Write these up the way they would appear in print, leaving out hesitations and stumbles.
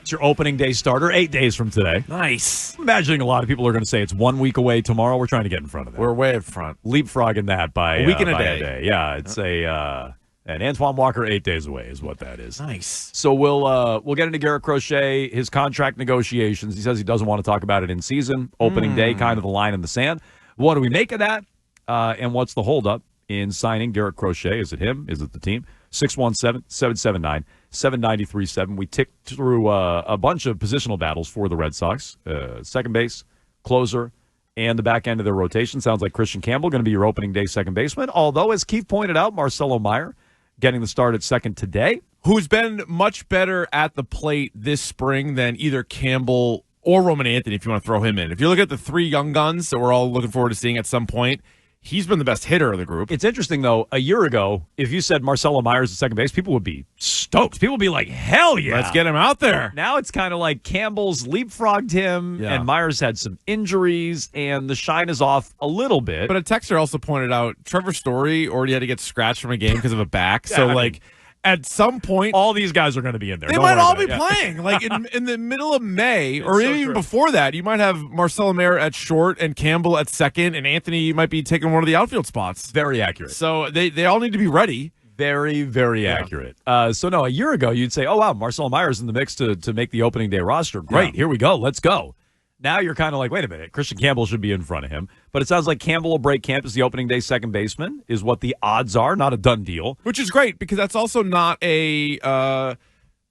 It's your opening day starter, 8 days from today. Nice. I'm imagining a lot of people are going to say it's 1 week away tomorrow. We're trying to get in front of that. We're way in front. Leapfrogging that by a week and a by day. Yeah, it's an Antoine Walker 8 days away is what that is. Nice. So we'll get into Garrett Crochet, his contract negotiations. He says he doesn't want to talk about it in season. Opening day, kind of the line in the sand. What do we make of that? And what's the holdup in signing Garrett Crochet? Is it him? Is it the team? 617-779-7937. We ticked through a bunch of positional battles for the Red Sox. Second base, closer, and the back end of their rotation. Sounds like Christian Campbell going to be your opening day second baseman. Although, as Keefe pointed out, Marcelo Meyer getting the start at second today. Who's been much better at the plate this spring than either Campbell or Roman Anthony, if you want to throw him in. If you look at the three young guns that we're all looking forward to seeing at some point, he's been the best hitter of the group. It's interesting, though. A year ago, if you said Marcelo Myers at second base, people would be stoked. People would be like, hell yeah. Let's get him out there. Now it's kind of like Campbell's leapfrogged him, and Myers had some injuries, and the shine is off a little bit. But a texter also pointed out Trevor Story already had to get scratched from a game because of a back. So, at some point, all these guys are going to be in there. They might all be playing. Like in the middle of May, or even before that, you might have Marcelo Meyer at short and Campbell at second, and Anthony might be taking one of the outfield spots. Very accurate. So they all need to be ready. Very, very accurate. So, no, a year ago, you'd say, oh, wow, Marcelo Myers in the mix to make the opening day roster. Great, here we go. Let's go. Now you're kind of like, wait a minute, Christian Campbell should be in front of him. But it sounds like Campbell will break camp as the opening day second baseman is what the odds are, not a done deal. Which is great because that's also not a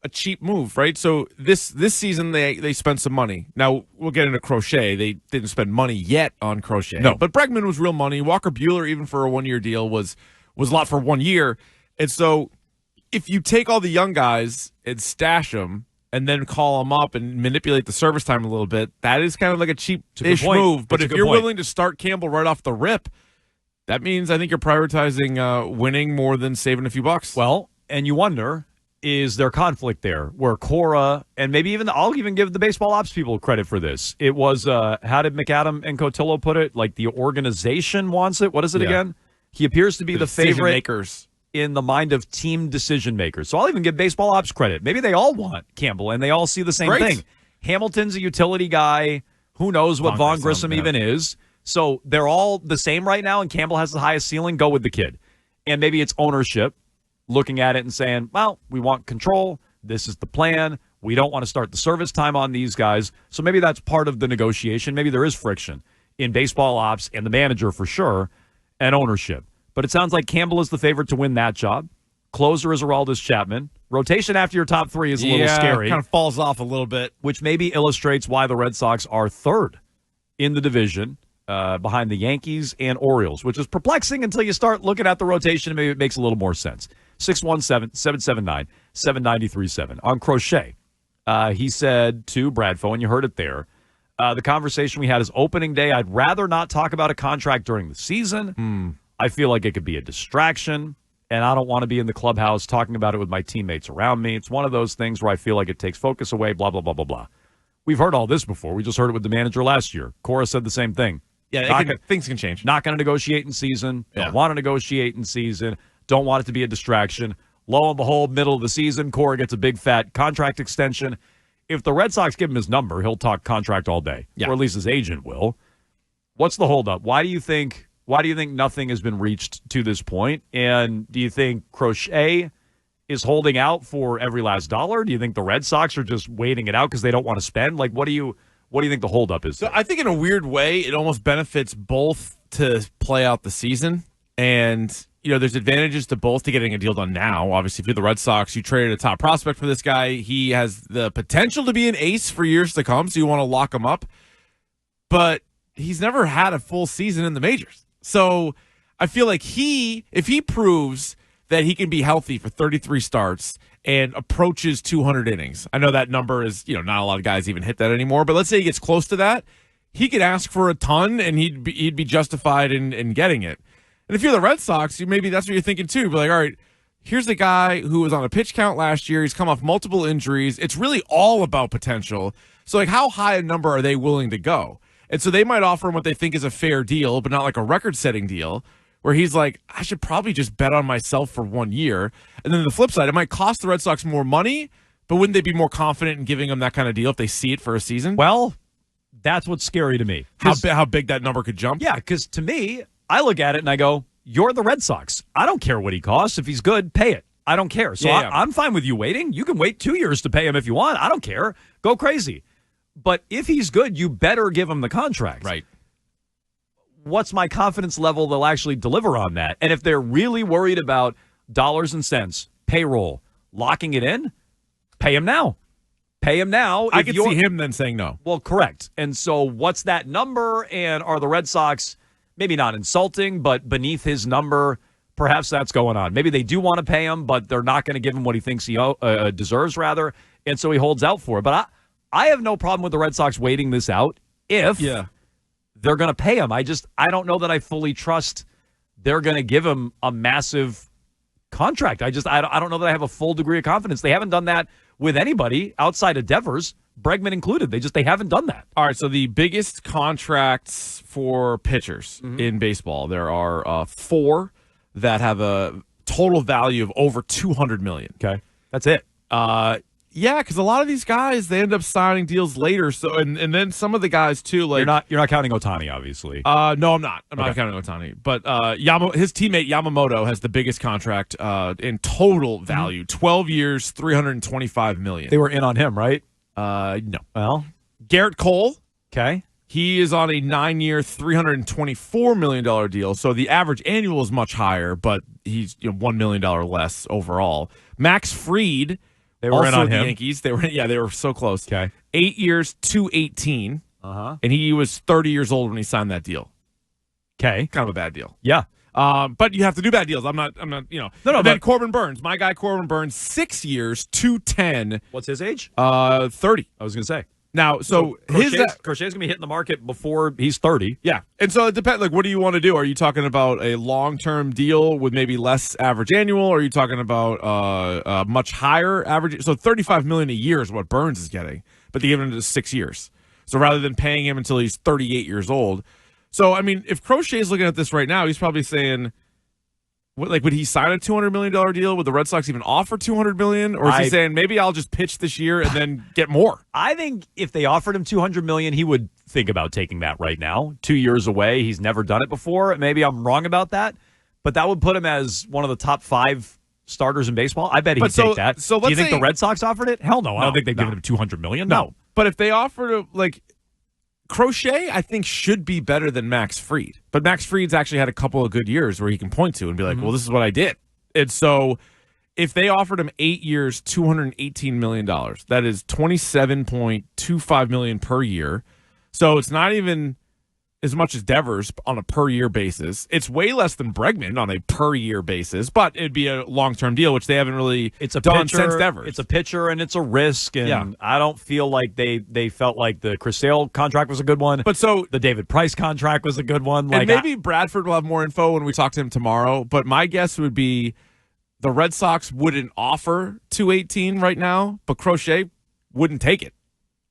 cheap move, right? So this season they spent some money. Now we'll get into Crochet. They didn't spend money yet on Crochet. No. But Bregman was real money. Walker Buehler, even for a 1-year deal, was a lot for 1 year. And so if you take all the young guys and stash them, and then call them up and manipulate the service time a little bit, that is kind of like a cheap-ish move. But if you're willing to start Campbell right off the rip, that means I think you're prioritizing winning more than saving a few bucks. Well, and you wonder, is there conflict there where Cora, and maybe even I'll even give the baseball ops people credit for this. It was, how did McAdam and Cotillo put it? Like the organization wants it. What is it again? He appears to be the favorite makers in the mind of team decision makers. So I'll even give baseball ops credit. Maybe they all want Campbell, and they all see the same thing. Hamilton's a utility guy. Who knows what Vaughn Grissom even is? So they're all the same right now, and Campbell has the highest ceiling. Go with the kid. And maybe it's ownership looking at it and saying, well, we want control. This is the plan. We don't want to start the service time on these guys. So maybe that's part of the negotiation. Maybe there is friction in baseball ops and the manager for sure, and ownership. But it sounds like Campbell is the favorite to win that job. Closer is Aroldis Chapman. Rotation after your top three is a little scary. Kind of falls off a little bit. Which maybe illustrates why the Red Sox are third in the division behind the Yankees and Orioles, which is perplexing until you start looking at the rotation and maybe it makes a little more sense. 617-779-7937. On Crochet, he said to Bradfo, and you heard it there, the conversation we had is opening day. I'd rather not talk about a contract during the season. I feel like it could be a distraction, and I don't want to be in the clubhouse talking about it with my teammates around me. It's one of those things where I feel like it takes focus away, blah, blah, blah, blah, blah. We've heard all this before. We just heard it with the manager last year. Cora said the same thing. Yeah, things can change. Not going to negotiate in season. Don't want to negotiate in season. Don't want it to be a distraction. Lo and behold, middle of the season, Cora gets a big fat contract extension. If the Red Sox give him his number, he'll talk contract all day, or at least his agent will. What's the holdup? Why do you think nothing has been reached to this point? And do you think Crochet is holding out for every last dollar? Do you think the Red Sox are just waiting it out because they don't want to spend? Like, what do you think the holdup is? So I think in a weird way, it almost benefits both to play out the season. And, there's advantages to both to getting a deal done now. Obviously, if you're the Red Sox, you traded a top prospect for this guy. He has the potential to be an ace for years to come, so you want to lock him up. But he's never had a full season in the majors. So I feel like if he proves that he can be healthy for 33 starts and approaches 200 innings, I know that number is, not a lot of guys even hit that anymore, but let's say he gets close to that, he could ask for a ton and he'd be justified in getting it. And if you're the Red Sox, maybe that's what you're thinking too. Be like, all right, here's a guy who was on a pitch count last year. He's come off multiple injuries. It's really all about potential. So like, how high a number are they willing to go? And so they might offer him what they think is a fair deal, but not like a record-setting deal, where he's like, I should probably just bet on myself for 1 year. And then the flip side, it might cost the Red Sox more money, But wouldn't they be more confident in giving him that kind of deal if they see it for a season? Well, that's what's scary to me. How big that number could jump? Yeah, because to me, I look at it and I go, you're the Red Sox. I don't care what he costs. If he's good, pay it. I don't care. So I'm fine with you waiting. You can wait 2 years to pay him if you want. I don't care. Go crazy. But if he's good, you better give him the contract. Right. What's my confidence level they'll actually deliver on that? And if they're really worried about dollars and cents, payroll, locking it in, pay him now. Pay him now. I could see him then saying no. Well, correct. And so what's that number? And are the Red Sox maybe not insulting, but beneath his number? Perhaps that's going on. Maybe they do want to pay him, but they're not going to give him what he thinks he deserves, rather. And so he holds out for it. But I have no problem with the Red Sox waiting this out if they're going to pay him. I don't know that I fully trust they're going to give him a massive contract. I don't know that I have a full degree of confidence. They haven't done that with anybody outside of Devers, Bregman included. They haven't done that. All right, so the biggest contracts for pitchers in baseball, there are 4 that have a total value of over $200 million. Okay, that's it. Yeah, because a lot of these guys, they end up signing deals later. So and then some of the guys too, like you're not counting Ohtani, obviously. No, I'm not. I'm not counting Ohtani. But his teammate Yamamoto has the biggest contract in total value, 12 years, $325 million. They were in on him, right? No. Well, Garrett Cole. Okay. He is on a 9-year, $324 million deal. So the average annual is much higher, but he's $1 million less overall. Max Fried. They were in on him. The Yankees. They were so close. Okay. 8 years, $218. And he was 30 years old when he signed that deal. Okay. Kind of a bad deal. Yeah. But you have to do bad deals. I'm not, No, but then Corbin Burns, my guy Corbin Burns, 6 years, $210. What's his age? 30. I was going to say. Now, so Crochet's going to be hitting the market before he's 30. Yeah. And so it depends. Like, what do you want to do? Are you talking about a long-term deal with maybe less average annual? Or are you talking about a much higher average? So $35 million a year is what Burns is getting, but they give him to 6 years. So rather than paying him until he's 38 years old. So, I mean, if Crochet is looking at this right now, he's probably saying, would he sign a $200 million deal? Would the Red Sox even offer $200 million? Or is he saying, maybe I'll just pitch this year and then get more? I think if they offered him $200 million, he would think about taking that right now. 2 years away. He's never done it before. Maybe I'm wrong about that, but that would put him as one of the top 5 starters in baseball. I bet he'd take that. So do you think the Red Sox offered it? Hell no. I don't think they've given him $200 million. No. But if they offered, Crochet, I think, should be better than Max Fried. But Max Fried's actually had a couple of good years where he can point to and be like, well, this is what I did. And so if they offered him 8 years, $218 million, that is $27.25 million per year. So it's not even as much as Devers on a per-year basis. It's way less than Bregman on a per-year basis, but it'd be a long-term deal, which they haven't really done since Devers. It's a pitcher, and it's a risk, and I don't feel like they felt like the Crochet contract was a good one. But so the David Price contract was a good one. And maybe Bradford will have more info when we talk to him tomorrow, but my guess would be the Red Sox wouldn't offer $218 right now, but Crochet wouldn't take it.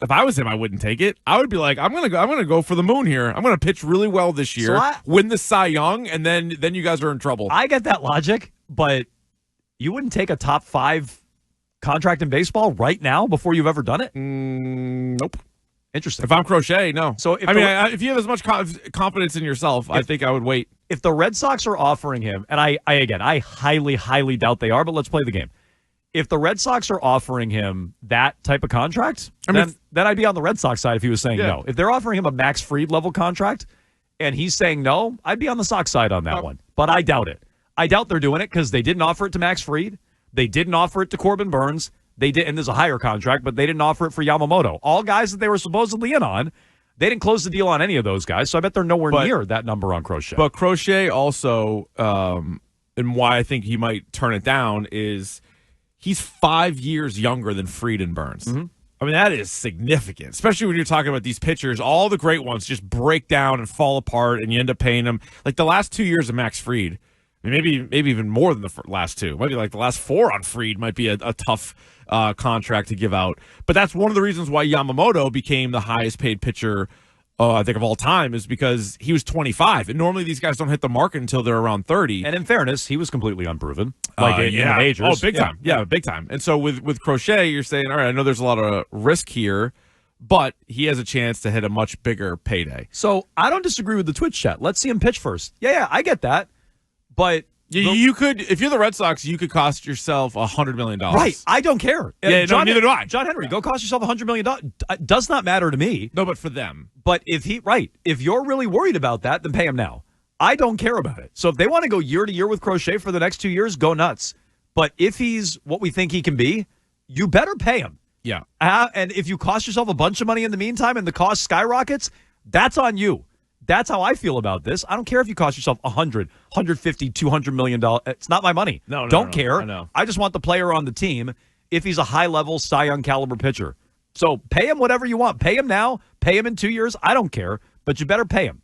If I was him, I wouldn't take it. I would be like, I'm gonna go for the moon here. I'm gonna pitch really well this year, win the Cy Young, and then you guys are in trouble. I get that logic, but you wouldn't take a top 5 contract in baseball right now before you've ever done it? Nope. Interesting. If I'm Crochet, no. So if you have as much confidence in yourself, I think I would wait. If the Red Sox are offering him, and I highly, highly doubt they are, but let's play the game. If the Red Sox are offering him that type of contract, then I'd be on the Red Sox side if he was saying no. If they're offering him a Max Fried level contract and he's saying no, I'd be on the Sox side on that one. But I doubt it. I doubt they're doing it because they didn't offer it to Max Fried. They didn't offer it to Corbin Burns. They did, and there's a higher contract, but they didn't offer it for Yamamoto. All guys that they were supposedly in on, they didn't close the deal on any of those guys, so I bet they're nowhere near that number on Crochet. But Crochet also, and why I think he might turn it down is he's 5 years younger than Fried and Burns. I mean, that is significant, especially when you're talking about these pitchers. All the great ones just break down and fall apart, and you end up paying them. Like the last 2 years of Max Fried, I mean, maybe even more than the last 2. Maybe like the last 4 on Fried might be a tough contract to give out. But that's one of the reasons why Yamamoto became the highest paid pitcher I think of all time, is because he was 25, and normally these guys don't hit the market until they're around 30. And in fairness, he was completely unproven, in the majors. Oh, big time. Yeah, big time. And so with Crochet, you're saying, all right, I know there's a lot of risk here, but he has a chance to hit a much bigger payday. So I don't disagree with the Twitch chat. Let's see him pitch first. Yeah, I get that, but. You could, if you're the Red Sox, you could cost yourself $100 million. Right. I don't care. Yeah, neither do I. John Henry, go cost yourself $100 million. It does not matter to me. No, but for them. But if you're really worried about that, then pay him now. I don't care about it. So if they want to go year to year with Crochet for the next 2 years, go nuts. But if he's what we think he can be, you better pay him. Yeah. And if you cost yourself a bunch of money in the meantime and the cost skyrockets, that's on you. That's how I feel about this. I don't care if you cost yourself $100, $150, $200 million. It's not my money. Don't care. I know. I just want the player on the team if he's a high-level Cy Young caliber pitcher. So pay him whatever you want. Pay him now. Pay him in 2 years. I don't care, but you better pay him.